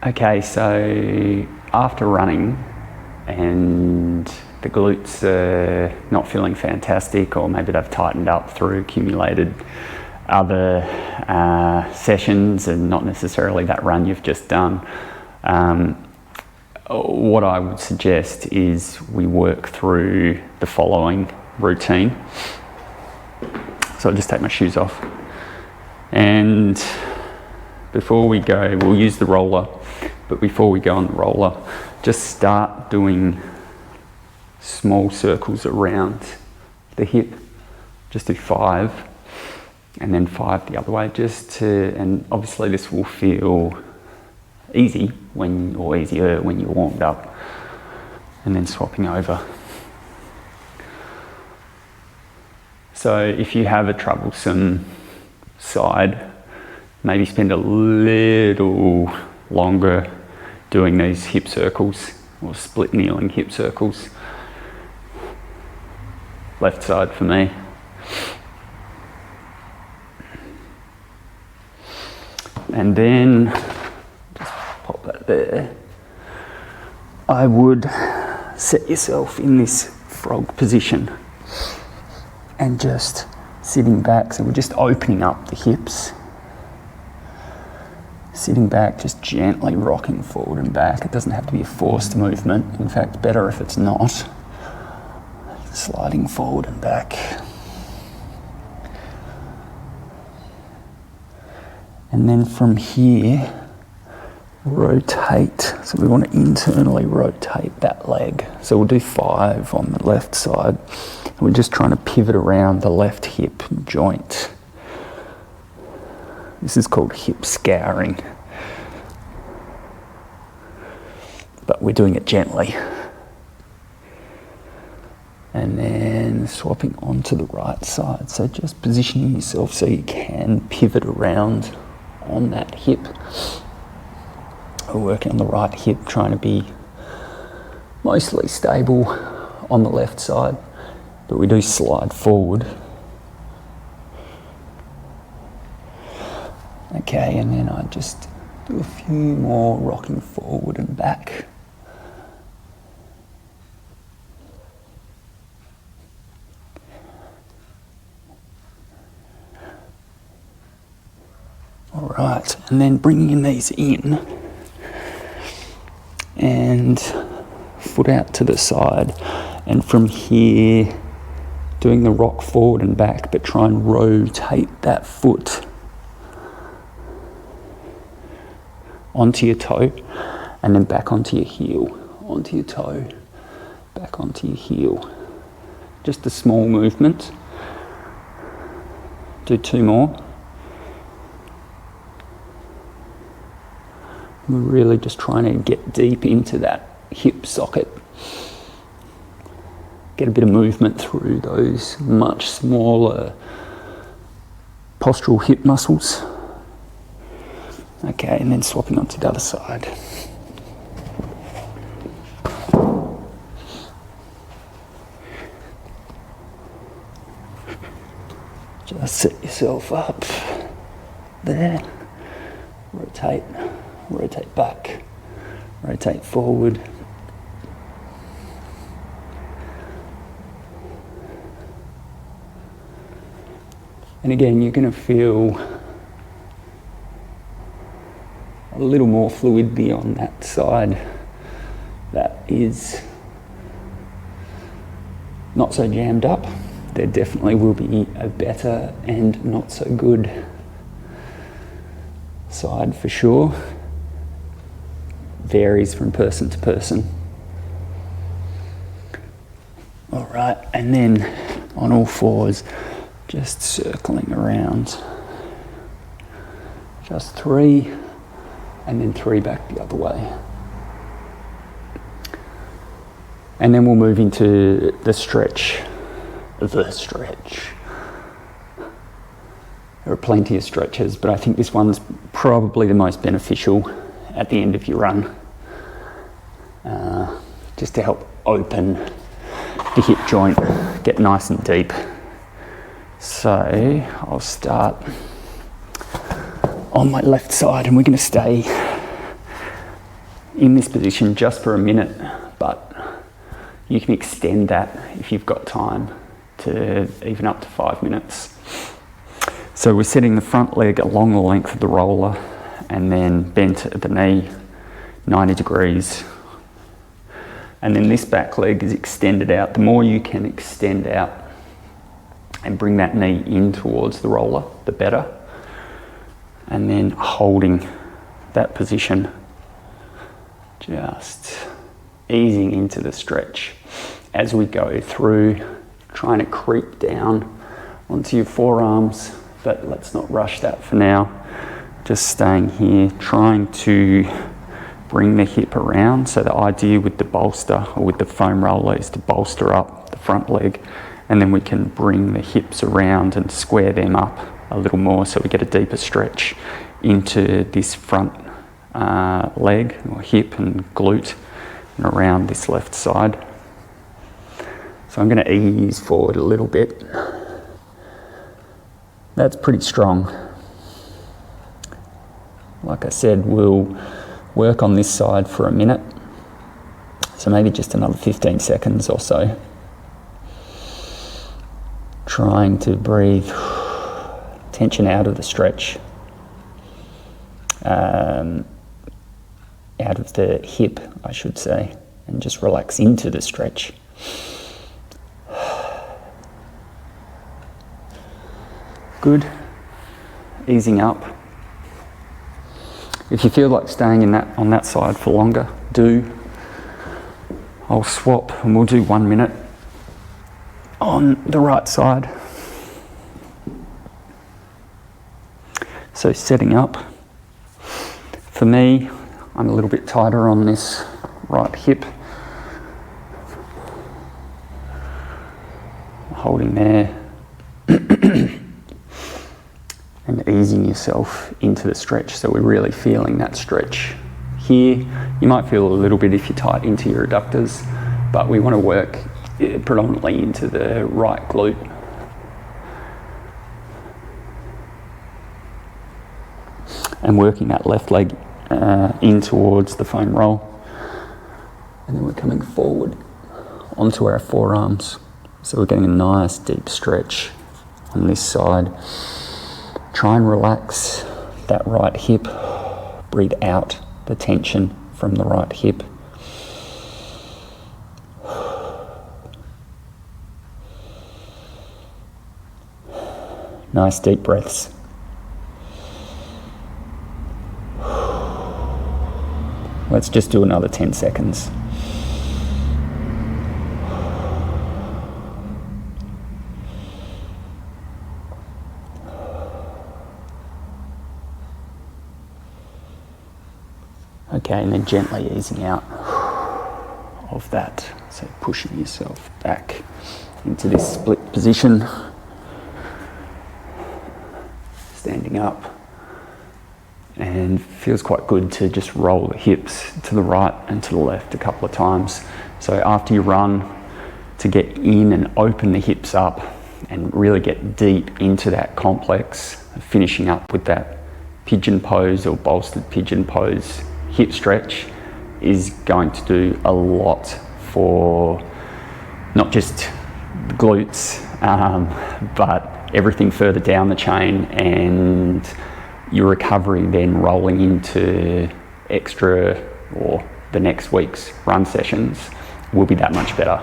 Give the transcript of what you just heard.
Okay, so after running and the glutes are not feeling fantastic, or maybe they've tightened up through accumulated other sessions and not necessarily that run you've just done, what I would suggest is we work through the following routine. So I'll just take my shoes off, and before we go, we'll use the roller, but before we go on the roller, just start doing small circles around the hip. Just do 5 and then 5 the other way, and obviously this will feel easy or easier when you're warmed up, and then swapping over. So if you have a troublesome side, maybe spend a little longer doing these hip circles or split kneeling hip circles. Left side for me. And then, just pop that there. I would set yourself in this frog position and just sitting back. So we're just opening up the hips. Sitting back, just gently rocking forward and back. It doesn't have to be a forced movement. In fact, better if it's not. Sliding forward and back. And then from here, rotate. So we want to internally rotate that leg. So we'll do 5 on the left side. And we're just trying to pivot around the left hip joint. This is called hip scouring. But we're doing it gently. And then swapping onto the right side. So just positioning yourself so you can pivot around on that hip. We're working on the right hip, trying to be mostly stable on the left side, but we do slide forward. Okay, and then I just do a few more rocking forward and back. All right, and then bringing these in and foot out to the side, and from here doing the rock forward and back, but try and rotate that foot onto your toe and then back onto your heel, onto your toe, back onto your heel. Just a small movement. Do 2 more. We're really just trying to get deep into that hip socket. Get a bit of movement through those much smaller postural hip muscles. Okay, and then swapping onto the other side. Just set yourself up there. Rotate. Rotate back, rotate forward. And again, you're going to feel a little more fluidity on that side that is not so jammed up. There definitely will be a better and not so good side for sure. Varies from person to person. All right, and then on all 4s, just circling around. Just 3, and then 3 back the other way. And then we'll move into the stretch. There are plenty of stretches, but I think this one's probably the most beneficial at the end of your run, just to help open the hip joint, get nice and deep. So I'll start on my left side, and we're going to stay in this position just for a minute, but you can extend that if you've got time to even up to 5 minutes. So we're setting the front leg along the length of the roller and then bent at the knee, 90 degrees. And then this back leg is extended out. The more you can extend out and bring that knee in towards the roller, the better. And then holding that position, just easing into the stretch as we go through, trying to creep down onto your forearms, but let's not rush that for now. Just staying here, trying to bring the hip around. So the idea with the bolster or with the foam roller is to bolster up the front leg, and then we can bring the hips around and square them up a little more so we get a deeper stretch into this front leg or hip and glute and around this left side. So I'm going to ease forward a little bit. That's pretty strong. Like I said, we'll work on this side for a minute. So maybe just another 15 seconds or so. Trying to breathe tension out of the stretch. Out of the hip, I should say, and just relax into the stretch. Good. Easing up. If you feel like staying on that side for longer, do. I'll swap and we'll do 1 minute on the right side. So setting up. For me, I'm a little bit tighter on this right hip. Holding there. And easing yourself into the stretch. So we're really feeling that stretch here. You might feel a little bit if you're tight into your adductors, but we want to work predominantly into the right glute. And working that left leg in towards the foam roll. And then we're coming forward onto our forearms. So we're getting a nice deep stretch on this side. Try and relax that right hip. Breathe out the tension from the right hip. Nice deep breaths. Let's just do another 10 seconds. Okay, and then gently easing out of that. So pushing yourself back into this split position. Standing up. And feels quite good to just roll the hips to the right and to the left a couple of times. So after you run, to get in and open the hips up and really get deep into that complex, finishing up with that pigeon pose or bolstered pigeon pose hip stretch is going to do a lot for not just the glutes, but everything further down the chain, and your recovery then rolling into extra or the next week's run sessions will be that much better.